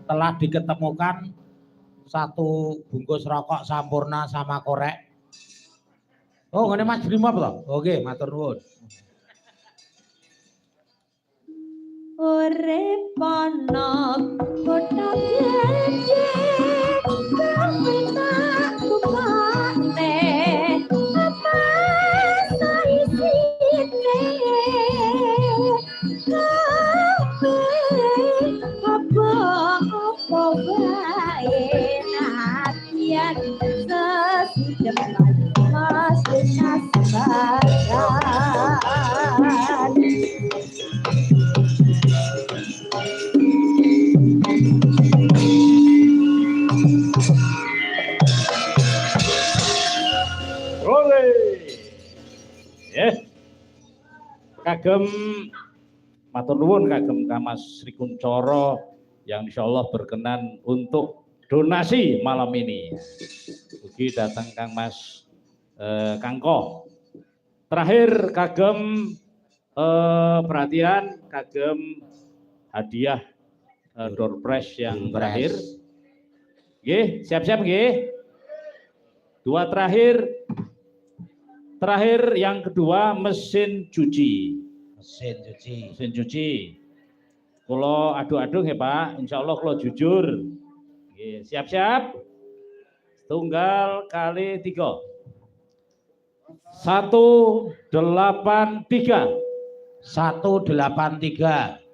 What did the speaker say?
Telah diketemukan satu bungkus rokok Sampurna sama korek. Oh, ngene Mas Brimob loh. Oke, matur nuwun. Urip ana kota gede kamita kupane apa saisine apa wae natian sesidhepan mas nasbaran. Kagem matur nuwun kagem Mas Sri Kuncoro yang insyaallah berkenan untuk donasi malam ini. Ugi datang Kang Mas Kangko. Terakhir kagem perhatian kagem hadiah door prize yang terakhir. Nggih, siap-siap nggih. Dua terakhir yang kedua mesin cuci. Mesin cuci. Kalau adu-adu ya Pak, insya Allah kalau jujur. Siap-siap. Tunggal kali 3. 183. 183.